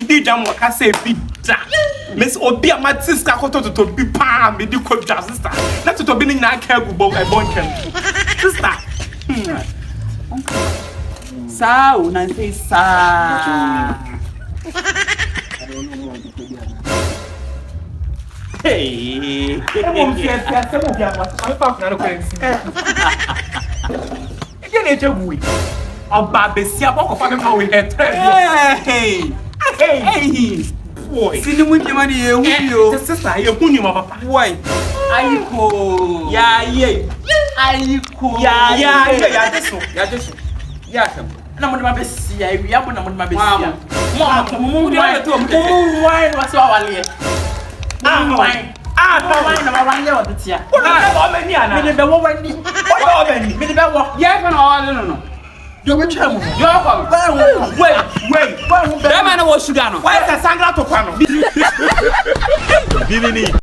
Di jam waka say bi da. Miss obi amatis ka koto to bi pa me di ko dwa sister. Na to bi ni na ka gubo e bon kem. Sister. Sa una say sa. Hey. Mo fi se mo bi ama. Am pa na ko ensi. E na echewu. Oba besia boko fa me ma we hetre. Hey. Hey. Boy. Sini mu nyama ni ehu yo. Sister, ye hu nyuma papa. Boy. Ayiko. Ya ye. Ayiko. Ya deso. Ya sam. Na mo de ma besia, ewi abo na mo de ma besia. Mo de ma to mo. Why no so awale. Why? No why na ma wanye odetia. O be ni ana. Me de be wo wani. O be ni. Me de be wo. Ye fa na awale no. Yo be twa mo. Yo kwa. Wait. Why That man was sugar no. Why is the sangra to kwano? Binini.